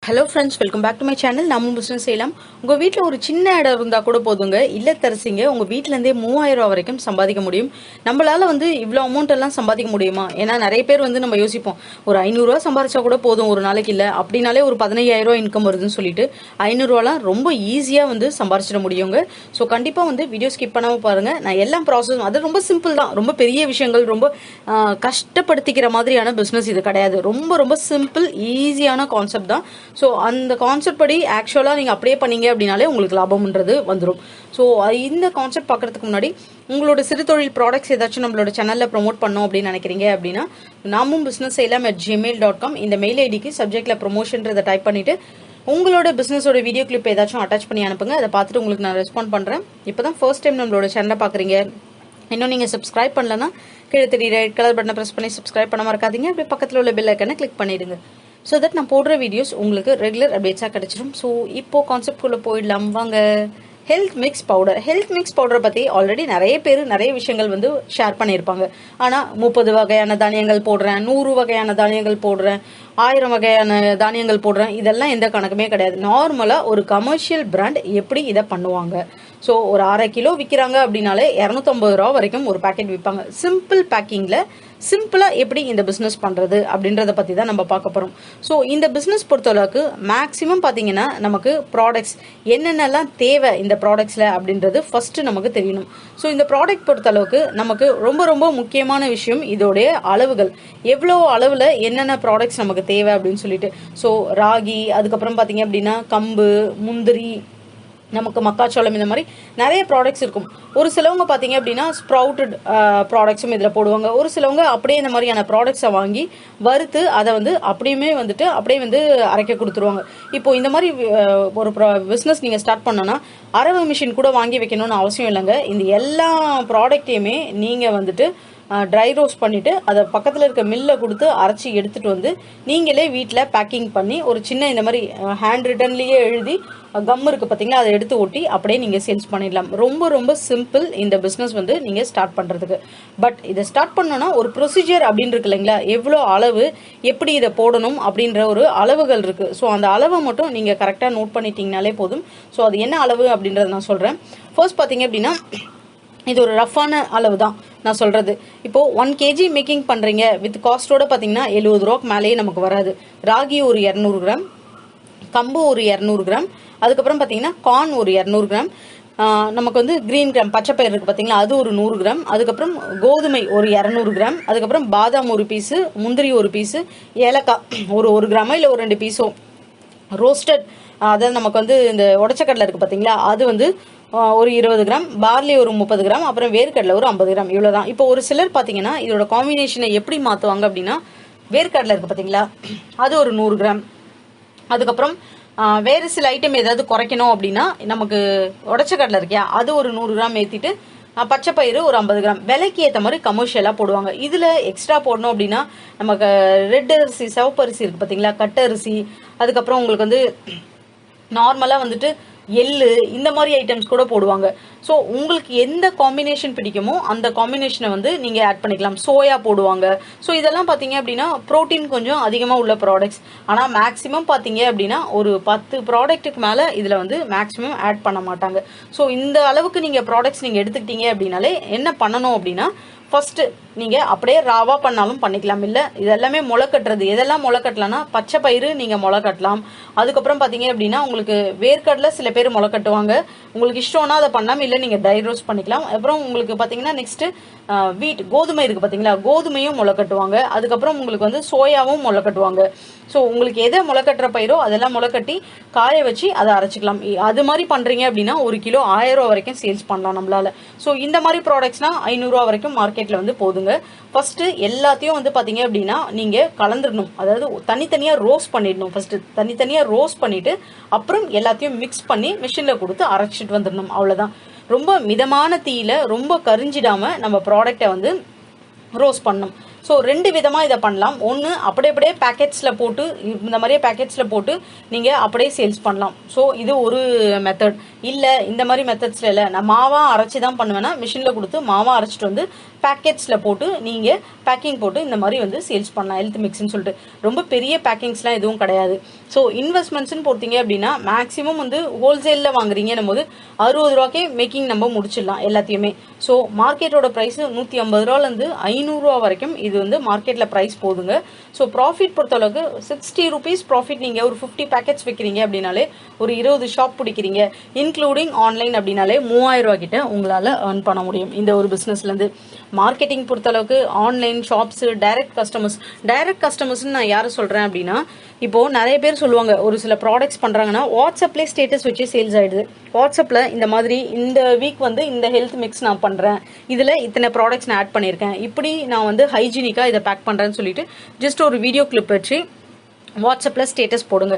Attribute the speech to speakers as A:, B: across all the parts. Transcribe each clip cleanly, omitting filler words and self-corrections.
A: Hello friends, welcome back to my channel. namumbusinessseiyalaam. உங்க வீட்ல ஒரு சின்ன இடம் இருந்தா கூட போதுங்க. இல்லத்தரசிங்க உங்க வீட்ல இருந்தே 3000 ரூபாய் வரைக்கும் சம்பாதிக்க முடியும். நம்மளால இவ்ளோ அமௌண்ட் எல்லாம் சம்பாதிக்க முடியுமா? ஏன்னா நிறைய பேர் நம்ம யோசிப்போம். ஒரு 500 ரூபாய் சம்பாரிச்சா கூட போதும் ஒரு நாளைக்கு இல்ல. அப்படினாலே ஒரு 15000 ரூபாய் இன்கம் வருதுன்னு சொல்லிட்டு 500 ரூபாய்லாம் ரொம்ப ஈஸியா சம்பாரிச்சிட முடியுங்க. சோ கண்டிப்பா வீடியோ ஸ்கிப் பண்ணாம பாருங்க. நான் எல்லா ப்ராசஸ் அது ரொம்ப சிம்பிள் தான். ரொம்ப பெரிய விஷயங்கள் ரொம்ப கஷ்டப்படுத்திக்கிற மாதிரியான பிசினஸ் இது கிடையாது. ரொம்ப ரொம்ப சிம்பிள் ஈஸியான கான்செப்ட் தான். ஸோ அந்த கான்செப்ட் படி ஆக்சுவலாக நீங்கள் அப்படியே பண்ணீங்க அப்படின்னாலே உங்களுக்கு லாபம்ன்றது வந்துடும். ஸோ இந்த கான்செப்ட் பார்க்கறதுக்கு முன்னாடி உங்களோட சிறு தொழில் ப்ராடக்ட்ஸ் ஏதாச்சும் நம்மளோட சேனலில் ப்ரொமோட் பண்ணோம் அப்படின்னு நினைக்கிறீங்க அப்படின்னா namumbusinessseiyalaam@gmail.com இந்த மெயில் ஐடிக்கு சப்ஜெக்ட்ல ப்ரொமோஷன்றதை டைப் பண்ணிட்டு உங்களோட பிசினஸோட வீடியோ கிளிப் ஏதாச்சும் அட்டாச் பண்ணி அனுப்புங்க. அதை பார்த்துட்டு உங்களுக்கு நான் ரெஸ்பாண்ட் பண்ணுறேன். இப்போ தான் ஃபர்ஸ்ட் டைம் நம்மளோட சேனலை பார்க்குறீங்க, இன்னும் நீங்கள் சப்ஸ்கிரைப் பண்ணலன்னா கீழே தெரிய ரெட் கலர் பட்டனை ப்ரெஸ் பண்ணி சப்ஸ்கிரைப் பண்ண மறக்காதீங்க. அப்படியே பக்கத்தில் உள்ள பெல் ஐக்கனை கிளிக் பண்ணிடுங்க. ஸோ தட் நான் போடுற வீடியோஸ் உங்களுக்கு ரெகுலர் அப்டேட்ஸாக கிடைச்சிடும். ஸோ இப்போ கான்செப்ட்குள்ளே போயிடலாம் வாங்க. ஹெல்த் மிக்ஸ் பவுடரை பற்றி ஆல்ரெடி நிறைய பேர் நிறைய விஷயங்கள் ஷேர் பண்ணியிருப்பாங்க. ஆனால் 30 வகையான தானியங்கள் போடுறேன், 100 வகையான தானியங்கள் போடுறேன், 1000 வகையான தானியங்கள் போடுறேன், இதெல்லாம் எந்த கணக்குமே கிடையாது. நார்மலாக ஒரு கமர்ஷியல் பிராண்ட் எப்படி இதை பண்ணுவாங்க? ஸோ ஒரு 1/2 கிலோ விற்கிறாங்க அப்படின்னாலே 250 ரூபா வரைக்கும் ஒரு பேக்கெட் விற்பாங்க. சிம்பிள் பேக்கிங்கில் சிம்பிளாக எப்படி இந்த பிஸ்னஸ் பண்ணுறது அப்படின்றத பற்றி தான் நம்ம பார்க்க போகிறோம். ஸோ இந்த பிஸ்னஸ் பொறுத்தளவுக்கு மேக்ஸிமம் பார்த்தீங்கன்னா நமக்கு ப்ராடக்ட்ஸ் என்னென்னலாம் தேவை இந்த ப்ராடக்ட்ஸில் அப்படின்றது ஃபஸ்ட்டு நமக்கு தெரியணும். ஸோ இந்த ப்ராடக்ட் பொறுத்தளவுக்கு நமக்கு ரொம்ப ரொம்ப முக்கியமான விஷயம் இதோடைய அளவுகள். எவ்வளோ அளவில் என்னென்ன ப்ராடக்ட்ஸ் நமக்கு தேவை அப்படின்னு சொல்லிட்டு. ஸோ ராகி, அதுக்கப்புறம் பார்த்தீங்க அப்படின்னா கம்பு, முந்திரி, நமக்கு மக்காச்சோளம், இந்த மாதிரி நிறைய ப்ராடக்ட்ஸ் இருக்கும். ஒரு சிலவங்க பார்த்தீங்க அப்படின்னா ஸ்ப்ரவுட்டட் ப்ராடக்ட்ஸும் இதில் போடுவாங்க. ஒரு சிலவங்க அப்படியே இந்த மாதிரியான ப்ராடக்ட்ஸை வாங்கி வறுத்து அதை அப்படியுமே அப்படியே அரைக்க கொடுத்துருவாங்க. இப்போ இந்த மாதிரி ஒரு பிஸ்னஸ் நீங்கள் ஸ்டார்ட் பண்ணோன்னா அரவை மிஷின் கூட வாங்கி வைக்கணும்னு அவசியம் இல்லைங்க. இந்த எல்லா ப்ராடக்டையுமே நீங்கள் ட்ரை ரோஸ்ட் பண்ணிட்டு அதை பக்கத்தில் இருக்க மில்ல கொடுத்து அரைச்சி எடுத்துட்டு நீங்களே வீட்டில் பேக்கிங் பண்ணி ஒரு சின்ன இந்த மாதிரி ஹேண்ட் ரிட்டன்லேயே எழுதி கம் இருக்கு பார்த்தீங்களா, அதை எடுத்து ஒட்டி அப்படியே நீங்கள் சேல்ஸ் பண்ணிடலாம். ரொம்ப ரொம்ப சிம்பிள் இந்த பிஸ்னஸ் நீங்கள் ஸ்டார்ட் பண்ணுறதுக்கு. பட் இதை ஸ்டார்ட் பண்ணோன்னா ஒரு ப்ரொசீஜர் அப்படின்னு இருக்கு இல்லைங்களா, எவ்வளோ அளவு எப்படி இதை போடணும் அப்படின்ற ஒரு அளவுகள் இருக்குது. ஸோ அந்த அளவை மட்டும் நீங்கள் கரெக்டாக நோட் பண்ணிட்டீங்கனாலே போதும். ஸோ அது என்ன அளவு அப்படின்றத நான் சொல்கிறேன். ஃபர்ஸ்ட் பார்த்தீங்க அப்படின்னா இது ஒரு ரஃப்பான அளவு தான் நான் சொல்கிறது. இப்போது 1 kg மேக்கிங் பண்ணுறீங்க வித் காஸ்ட்டோட பார்த்தீங்கன்னா 70 ரூபாய்க்கு மேலேயே நமக்கு வராது. ராகி ஒரு 200 கிராம், கம்பு ஒரு 200 கிராம், அதுக்கப்புறம் பார்த்தீங்கன்னா கார்ன் ஒரு 200 கிராம், நமக்கு கிரீன் கிராம் பச்சைப்பயிர் இருக்குது பார்த்தீங்களா, அது ஒரு 100 கிராம், அதுக்கப்புறம் கோதுமை ஒரு 200 கிராம், அதுக்கப்புறம் பாதாம் ஒரு பீஸு, முந்திரி ஒரு பீஸு, ஏலக்காய் ஒரு கிராமோ இல்லை ஒரு 2 பீஸோ, ரோஸ்டட் அதாவது நமக்கு இந்த உடச்சக்கடலை இருக்குது பார்த்தீங்களா, அது ஒரு 20 கிராம், பார்லி ஒரு 30 கிராம், அப்புறம் வேர்க்கடலை ஒரு 50 கிராம், இவ்வளோதான். இப்போ ஒரு சிலர் பார்த்தீங்கன்னா இதோட காம்பினேஷனை எப்படி மாற்றுவாங்க அப்படின்னா, வேர்க்கடலை இருக்குது பார்த்தீங்களா, அது ஒரு 100 கிராம், அதுக்கப்புறம் வேறு சில ஐட்டம் ஏதாவது குறைக்கணும் அப்படின்னா நமக்கு உடச்சக்கடலை இருக்கியா, அது ஒரு 100 கிராம் ஏற்றிட்டு பச்சைப்பயிறு ஒரு 50 கிராம், விலைக்கு ஏற்ற மாதிரி கமர்ஷியலாக போடுவாங்க. இதில் எக்ஸ்ட்ரா போடணும் அப்படின்னா நமக்கு ரெட் அரிசி, சிவப்பு அரிசி இருக்குது பார்த்தீங்களா, கட்டரிசி, அதுக்கப்புறம் உங்களுக்கு நார்மலாக எள்ளு, இந்த மாதிரி ஐட்டம்ஸ் கூட போடுவாங்க. ஸோ உங்களுக்கு எந்த காம்பினேஷன் பிடிக்குமோ அந்த காம்பினேஷனை நீங்கள் ஆட் பண்ணிக்கலாம். சோயா போடுவாங்க. ஸோ இதெல்லாம் பார்த்தீங்க அப்படின்னா ப்ரோட்டீன் கொஞ்சம் அதிகமாக உள்ள ப்ராடக்ட்ஸ். ஆனால் மேக்ஸிமம் பார்த்தீங்க அப்படின்னா ஒரு 10 ப்ராடக்ட்டுக்கு மேலே இதில் மேக்ஸிமம் ஆட் பண்ண மாட்டாங்க. ஸோ இந்த அளவுக்கு நீங்கள் ப்ராடக்ட்ஸ் நீங்கள் எடுத்துக்கிட்டீங்க அப்படின்னாலே என்ன பண்ணணும் அப்படின்னா, ஃபர்ஸ்ட் நீங்கள் அப்படியே ராவா பண்ணாலும் பண்ணிக்கலாம். இல்லை இதெல்லாமே முளைக்கட்டுறது. எதெல்லாம் முளைக்கட்டலாம்னா பச்சை பயிறு நீங்கள் முளைக்கட்டலாம். அதுக்கப்புறம் பார்த்தீங்க அப்படின்னா உங்களுக்கு வேர்க்கடலை சில பேர் முளைக்கட்டுவாங்க. உங்களுக்கு இஷ்டம்னா அதை பண்ணாமல் இல்லை நீங்கள் ட்ரை ரோஸ்ட் பண்ணிக்கலாம். அப்புறம் உங்களுக்கு பார்த்தீங்கன்னா நெக்ஸ்ட் வீட் கோதுமை இருக்குது பார்த்தீங்களா, கோதுமையும் முளைக்கட்டுவாங்க. அதுக்கப்புறம் உங்களுக்கு சோயாவும் முளைக்கட்டுவாங்க. ஸோ உங்களுக்கு எதை முளைக்கட்டுற பயிரோ அதெல்லாம் முளைக்கட்டி காய வச்சு அதை அரைச்சிக்கலாம். அது மாதிரி பண்ணுறீங்க அப்படின்னா 1 கிலோ 1000 ரூபா வரைக்கும் சேல்ஸ் பண்ணலாம் நம்மளால. ஸோ இந்த மாதிரி ப்ராடக்ட்ஸ்னால் 500 ரூபா வரைக்கும் மார்க்கெட்டில் போதுங்க. ஃபர்ஸ்ட் எல்லாத்தையும் பார்த்தீங்க அப்படின்னா நீங்கள் கலந்துடணும். அதாவது தனித்தனியாக ரோஸ்ட் பண்ணிடணும். ஃபர்ஸ்ட் தனித்தனியாக ரோஸ்ட் பண்ணிட்டு அப்புறம் எல்லாத்தையும் மிக்ஸ் பண்ணி மிஷினில் கொடுத்து அரைச்சிட்டு வந்துடணும். அவ்வளோதான். ரொம்ப மிதமான தீயில ரொம்ப கரிஞ்சிடாமல் நம்ம ப்ராடக்டை ரோஸ்ட் பண்ணணும். ஸோ 2 விதமாக இதை பண்ணலாம். ஒன்று அப்படியே பேக்கெட்ஸில் போட்டு இந்த மாதிரியே பேக்கெட்ஸில் போட்டு நீங்கள் அப்படியே சேல்ஸ் பண்ணலாம். ஸோ இது ஒரு மெத்தட். இல்லை இந்த மாதிரி மெத்தட்ஸில் இல்லை, நான் மாவாக அரைச்சி தான் பண்ணுவேன்னா மிஷினில் கொடுத்து மாவாக அரைச்சிட்டு வந்து பேக்கெட்ஸில் போட்டு நீங்கள் பேக்கிங் போட்டு இந்த மாதிரி வந்து சேல்ஸ் பண்ணலாம் ஹெல்த் மிக்ஸ்ன்னு சொல்லிட்டு. ரொம்ப பெரிய பேக்கிங்ஸ்லாம் எதுவும் கிடையாது. ஸோ இன்வெஸ்ட்மெண்ட்ஸ்ன்னு போட்டிங்க அப்படின்னா மேக்ஸிமம் வந்து ஹோல்சேலில் வாங்குறீங்கன்னும் போது 60 ரூபாய்க்கே மேக்கிங் நம்ம முடிச்சிடலாம் எல்லாத்தையுமே. ஸோ மார்க்கெட்டோட ப்ரைஸ் 150 ரூபாலேருந்து 500 ரூபா வரைக்கும் இது வந்து மார்க்கெட்டில் ப்ரைஸ் போதுங்க. ஸோ ப்ராஃபிட் பொறுத்தளவுக்கு 60 ருபீஸ் ப்ராஃபிட். நீங்கள் ஒரு 50 பேக்கெட்ஸ் வைக்கிறீங்க அப்படின்னாலே ஒரு 20 ஷாப் பிடிக்கிறீங்க இன்க்ளூடிங் ஆன்லைன் அப்படின்னாலே 3000 ரூபா கிட்ட உங்களால் ஏர்ன் பண்ண முடியும் இந்த ஒரு பிஸ்னஸ்லேருந்து. மார்க்கெட்டிங் பொறுத்தளவுக்கு ஆன்லைன் ஷாப்ஸு, டைரக்ட் கஸ்டமர்ஸ்ன்னு நான் யாரை சொல்கிறேன் அப்படின்னா, இப்போது நிறைய பேர் சொல்லுவாங்க ஒரு சில ப்ராடக்ட்ஸ் பண்ணுறாங்கன்னா வாட்ஸ்அப்லேயே ஸ்டேட்டஸ் வச்சு சேல்ஸ் ஆகிடுது. வாட்ஸ்அப்பில் இந்த மாதிரி இந்த வீக் வந்து இந்த ஹெல்த் மிக்ஸ் நான் பண்ணுறேன், இதில் இத்தனை ப்ராடக்ட்ஸ் நான் ஆட் பண்ணியிருக்கேன், இப்படி நான் வந்து ஹைஜீனிக்காக இதை பேக் பண்ணுறேன்னு சொல்லிட்டு ஜஸ்ட் ஒரு வீடியோ கிளிப் வச்சு வாட்ஸ்அப்பில் ஸ்டேட்டஸ் போடுங்க.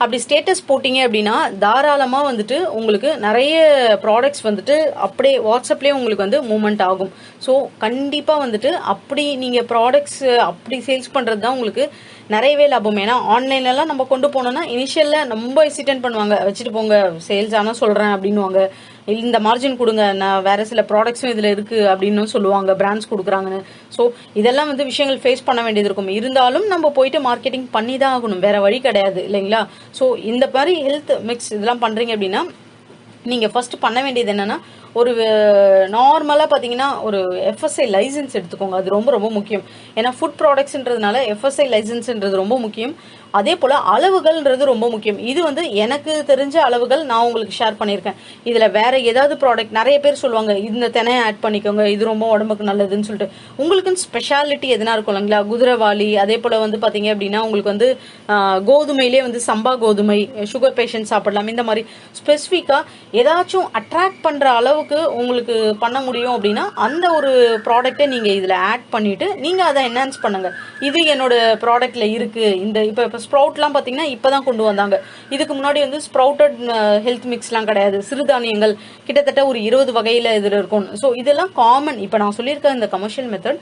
A: அப்படி ஸ்டேட்டஸ் போட்டிங்க அப்படின்னா தாராளமாக வந்துட்டு உங்களுக்கு நிறைய ப்ராடக்ட்ஸ் வந்துட்டு அப்படியே வாட்ஸ்அப்லேயே உங்களுக்கு வந்து மூவ்மெண்ட் ஆகும். ஸோ கண்டிப்பாக வந்துட்டு அப்படி நீங்கள் ப்ராடக்ட்ஸ் அப்படி சேல்ஸ் பண்ணுறது தான் உங்களுக்கு நிறையவே லாபம். ஏன்னா ஆன்லைன்லலாம் நம்ம கொண்டு போனோம்னா இனிஷியலில் ரொம்ப ஹெசிடென்ட் பண்ணுவாங்க, வச்சுட்டு போங்க சேல்ஸ் ஆனால் சொல்கிறேன் அப்படின்னுவாங்க, இந்த மார்ஜின் கொடுங்க, நான் வேறு சில ப்ராடக்ட்ஸும் இதில் இருக்குது அப்படின்னு சொல்லுவாங்க, பிராண்ட்ஸ் கொடுக்குறாங்கன்னு. ஸோ இதெல்லாம் வந்து விஷயங்கள் ஃபேஸ் பண்ண வேண்டியது இருக்கும். இருந்தாலும் நம்ம போயிட்டு மார்க்கெட்டிங் பண்ணி தான் ஆகணும், வேறு வழி கிடையாது இல்லைங்களா. ஸோ இந்த மாதிரி ஹெல்த் மிக்ஸ் இதெல்லாம் பண்ணுறீங்க அப்படின்னா நீங்கள் ஃபஸ்ட்டு பண்ண வேண்டியது என்னென்னா, ஒரு நார்மலாக பார்த்தீங்கன்னா ஒரு FSSAI லைசன்ஸ் எடுத்துக்கோங்க. அது ரொம்ப ரொம்ப முக்கியம். ஏன்னா ஃபுட் ப்ராடக்ட்ஸ்ன்றதுனால FSSAI லைசன்ஸ்ன்றது ரொம்ப முக்கியம். அதே போல் அளவுகள்ன்றது ரொம்ப முக்கியம். இது வந்து எனக்கு தெரிஞ்ச அளவுகள் நான் உங்களுக்கு ஷேர் பண்ணியிருக்கேன். இதில் வேறு ஏதாவது ப்ராடக்ட் நிறைய பேர் சொல்லுவாங்க இந்த தினையை ஆட் பண்ணிக்கோங்க, இது ரொம்ப உடம்புக்கு நல்லதுன்னு சொல்லிட்டு. உங்களுக்குன்னு ஸ்பெஷாலிட்டி எதுனா இருக்கும் இல்லைங்களா, குதிரைவாளி, அதே போல் வந்து பார்த்தீங்க அப்படின்னா உங்களுக்கு வந்து கோதுமையிலே வந்து சம்பா கோதுமை, சுகர் பேஷண்ட் சாப்பிடலாம், இந்த மாதிரி ஸ்பெசிஃபிக்காக ஏதாச்சும் அட்ராக்ட் பண்ணுற அளவுக்கு உங்களுக்கு பண்ண முடியும் அப்படின்னா அந்த ஒரு ப்ராடக்டை நீங்கள் இதில் ஆட் பண்ணிவிட்டு நீங்கள் அதை என்ஹான்ஸ் பண்ணுங்கள். இது என்னோட ப்ராடக்டில் இருக்குது. இந்த இப்போ ஸ்ப்ரவுட்லாம் பார்த்தீங்கன்னா இப்போ தான் கொண்டு வந்தாங்க. இதுக்கு முன்னாடி வந்து ஸ்ப்ரவுட்டட் ஹெல்த் மிக்ஸ்லாம் கிடையாது. சிறுதானியங்கள் கிட்டத்தட்ட ஒரு 20 வகையில் இதில் இருக்கும். ஸோ இதெல்லாம் காமன். இப்போ நான் சொல்லியிருக்க இந்த கமர்ஷியல் மெத்தட்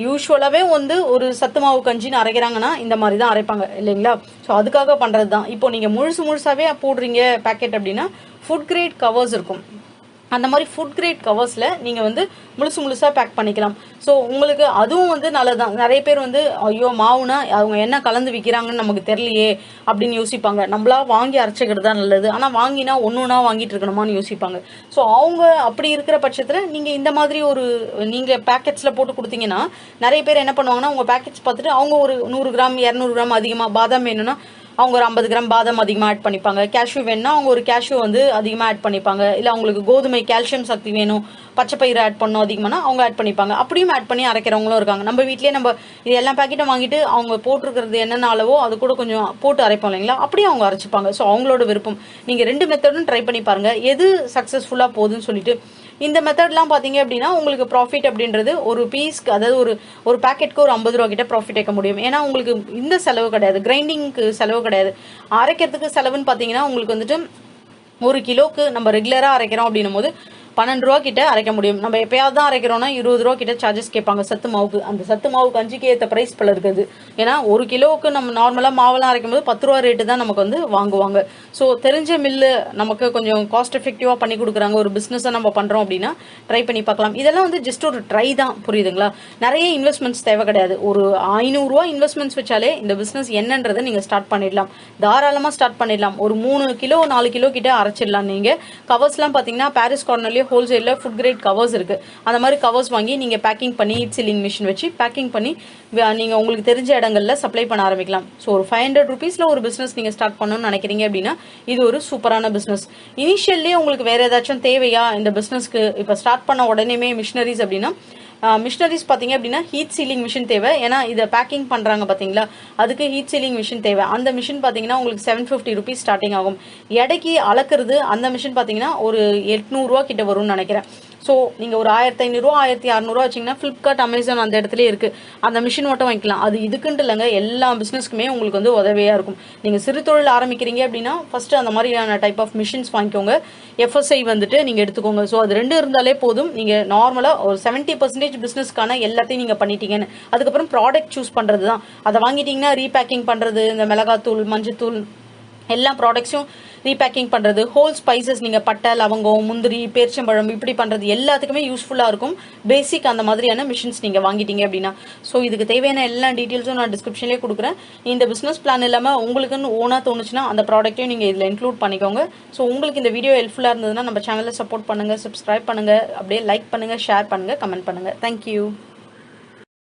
A: யூஸ்வலாகவே வந்து ஒரு சத்து மாவு கஞ்சின்னு அரைக்கிறாங்கன்னா இந்த மாதிரி தான் அரைப்பாங்க இல்லைங்களா. ஸோ அதுக்காக பண்ணுறது தான். இப்போ நீங்கள் முழுசாகவே போடுறீங்க பேக்கெட் அப்படின்னா ஃபுட் கிரேட் கவர்ஸ் இருக்கும். அந்த மாதிரி ஃபுட் கிரேட் கவர்ஸில் நீங்கள் வந்து முழுசாக பேக் பண்ணிக்கலாம். ஸோ உங்களுக்கு அதுவும் வந்து நல்லதான். நிறைய பேர் வந்து ஐயோ மாவுனா அவங்க என்ன கலந்து விற்கிறாங்கன்னு நமக்கு தெரியலையே அப்படின்னு யோசிப்பாங்க. நம்மளா வாங்கி அரைச்சிக்கிறது தான் நல்லது, ஆனால் வாங்கினா ஒன்றா வாங்கிட்டு இருக்கணுமான்னு யோசிப்பாங்க. ஸோ அவங்க அப்படி இருக்கிற பட்சத்தில் நீங்கள் இந்த மாதிரி ஒரு நீங்கள் பேக்கெட்ஸில் போட்டு கொடுத்தீங்கன்னா நிறைய பேர் என்ன பண்ணுவாங்கன்னா உங்கள் பேக்கெட்ஸ் பார்த்துட்டு அவங்க ஒரு 100 கிராம் 200 கிராம் அதிகமாக பாதாம் வேணும்னா அவங்க ஒரு 50 கிராம் பாதாம் அதிகமாக ஆட் பண்ணிப்பாங்க. கேஷ்யூ வேணும்னா அவங்க ஒரு கேஷ்யூ வந்து அதிகமாக ஆட் பண்ணிப்பாங்க. இல்லை அவங்களுக்கு கோதுமை கால்சியம் சக்தி வேணும், பச்சை பயிறு ஆட் பண்ணணும் அதிகமானா அவங்க ஆட் பண்ணிப்பாங்க. அப்படியும் ஆட் பண்ணி அரைக்கிறவங்களும் இருக்காங்க. நம்ம வீட்லேயே நம்ம இது எல்லா பேக்கெட்டும் வாங்கிட்டு அவங்க போட்டிருக்கிறது என்னென்ன அளவோ அது கூட கொஞ்சம் போட்டு அரைப்போம் இல்லைங்களா, அப்படியே அவங்க அரைச்சிப்பாங்க. ஸோ அவங்களோட விருப்பம். நீங்கள் 2 மெத்தடும் ட்ரை பண்ணி பாருங்கள் எது சக்ஸஸ்ஃபுல்லாக போகுதுன்னு சொல்லிட்டு. இந்த மெத்தட்லாம் பார்த்தீங்க அப்படின்னா உங்களுக்கு ப்ராஃபிட் அப்படின்றது ஒரு பீஸ்க்கு, அதாவது ஒரு பேக்கெட்க்கு ஒரு 50 ரூபா கிட்ட ப்ராஃபிட் வைக்க முடியும். ஏன்னா உங்களுக்கு இந்த செலவு கிடையாது, கிரைண்டிங்க்கு செலவு கிடையாது. அரைக்கிறதுக்கு செலவுன்னு பார்த்தீங்கன்னா உங்களுக்கு வந்துட்டு 1 கிலோக்கு நம்ம ரெகுலராக அரைக்கிறோம் அப்படின்னும் போது 12 ரூபா கிட்ட அரைக்க முடியும். நம்ம எப்பயாவது தான் அரைக்கிறோம்னா 20 ரூபா கிட்ட சார்ஜஸ் கேட்பாங்க சத்து மாவுக்கு. அந்த சத்து மாவு கஞ்சிக்கு ஏற்ற ப்ரைஸ் பல இருக்குது. ஏன்னா 1 கிலோவுக்கு நம்ம நார்மலாக மாவெல்லாம் அரைக்கும் போது 10 ரூபா ரேட்டு தான் நமக்கு வந்து வாங்குவாங்க. ஸோ தெரிஞ்ச மில்லு நமக்கு கொஞ்சம் காஸ்ட் எஃபெக்டிவாக பண்ணி கொடுக்குறாங்க. ஒரு பிஸ்னஸை நம்ம பண்ணுறோம் அப்படின்னா ட்ரை பண்ணி பார்க்கலாம். இதெல்லாம் வந்து ஜஸ்ட் ஒரு ட்ரை தான், புரியுதுங்களா. நிறைய இன்வெஸ்ட்மெண்ட்ஸ் தேவை கிடையாது. ஒரு 500 ரூபா இன்வெஸ்ட்மெண்ட்ஸ் வச்சாலே இந்த பிஸ்னஸ் என்னன்றதை நீங்கள் ஸ்டார்ட் பண்ணிடலாம். தாராளமாக ஸ்டார்ட் பண்ணிடலாம். ஒரு 3 கிலோ 4 கிலோ கிட்ட அரைச்சிடலாம். நீங்கள் கவர்ஸ்லாம் பார்த்தீங்கன்னா பாரிஸ் கார்னர்லேயே ஹோல்சேலில் ஃபுட் கிரேட் கவர்ஸ் இருக்குது. அந்த மாதிரி கவர்ஸ் வாங்கி நீங்கள் பேக்கிங் பண்ணி ஹீட் சீலிங் மிஷின் வச்சு பேக்கிங் பண்ணி நீங்கள் உங்களுக்கு தெரிஞ்ச இடங்களில் சப்ளை பண்ண ஆரம்பிக்கலாம். ஸோ ஒரு 500 ருபீஸில் ஒரு பிஸ்னஸ் நீங்கள் ஸ்டார்ட் பண்ணணும்னு நினைக்கிறீங்க அப்படின்னா இது ஒரு சூப்பரான பிஸ்னஸ். இனிஷியல்லே உங்களுக்கு வேறு ஏதாச்சும் தேவையா இந்த பிஸ்னஸ்க்கு, இப்போ ஸ்டார்ட் பண்ண உடனேமே மிஷினரிஸ் அப்படின்னா மிஷினரிஸ் பார்த்தீங்க அப்படின்னா ஹீட் சீலிங் மிஷின் தேவை. ஏன்னா இதை பேக்கிங் பண்ணுறாங்க பார்த்தீங்களா, அதுக்கு ஹீட் சீலிங் மிஷின் தேவை. அந்த மிஷின் பார்த்தீங்கன்னா உங்களுக்கு 750 ருபீஸ் ஸ்டார்டிங் ஆகும். எடைக்கு அளக்குறது அந்த மிஷின் பார்த்தீங்கன்னா ஒரு 800 ரூபா கிட்ட வரும்னு நினைக்கிறேன். ஸோ நீங்கள் ஒரு 1500 1600 வச்சிங்கன்னா ஃப்ளிப்கார்ட் அமேசான் அந்த இடத்துலயே இருக்குது, அந்த மிஷின் மட்டும் வாங்கிக்கலாம். அது இதுக்குன்ட்டு இல்லைங்க, எல்லா பிஸ்னஸ்க்குமே உங்களுக்கு வந்து உதவியாக இருக்கும். நீங்கள் சிறு தொழில் ஆரம்பிக்கிறீங்க அப்படின்னா ஃபஸ்ட்டு அந்த மாதிரியான டைப் ஆஃப் மிஷின்ஸ் வாங்கிக்கோங்க. FSI வந்துட்டு நீங்கள் எடுத்துக்கோங்க. ஸோ அது 2 இருந்தாலே போதும். நீங்கள் நார்மலாக ஒரு 70% பிஸ்னஸ்க்கான எல்லாத்தையும் நீங்கள் பண்ணிட்டீங்கன்னு. அதுக்கப்புறம் ப்ராடக்ட் சூஸ் பண்ணுறது தான். அதை வாங்கிட்டீங்கன்னா ரீபேக்கிங் பண்ணுறது, இந்த மிளகாத்தூள் மஞ்சத்தூள் எல்லா ப்ராடக்ட்ஸும் ரீபேக்கிங் பண்ணுறது, ஹோல் ஸ்பைசஸ் நீங்கள் பட்டை லவங்கம் முந்திரி பேரிச்சம்பழம் இப்படி பண்ணுறது எல்லாத்துக்குமே யூஸ்ஃபுல்லாக இருக்கும். பேசிக் அந்த மாதிரியான மிஷின்ஸ் நீங்கள் வாங்கிட்டீங்க அப்படின்னா. ஸோ இதுக்கு தேவையான எல்லா டீட்டெயில்ஸும் நான் டிஸ்கிரிப்ஷன்லேயே கொடுக்குறேன். இந்த பிஸ்னஸ் பிளான் இல்லாமல் உங்களுக்குன்னு ஓனாக தோணுச்சுன்னா அந்த ப்ராடக்ட்டையும் நீங்கள் இதில் இன்க்ளூட் பண்ணிக்கோங்க. ஸோ உங்களுக்கு இந்த வீடியோ ஹெல்ப்ஃபுல்லாக இருந்ததுன்னா நம்ம சேனலை சப்போர்ட் பண்ணுங்கள், சப்ஸ்கிரைப் பண்ணுங்கள், அப்படியே லைக் பண்ணுங்கள், ஷேர் பண்ணுங்கள், கமெண்ட் பண்ணுங்கள். தேங்க்யூ.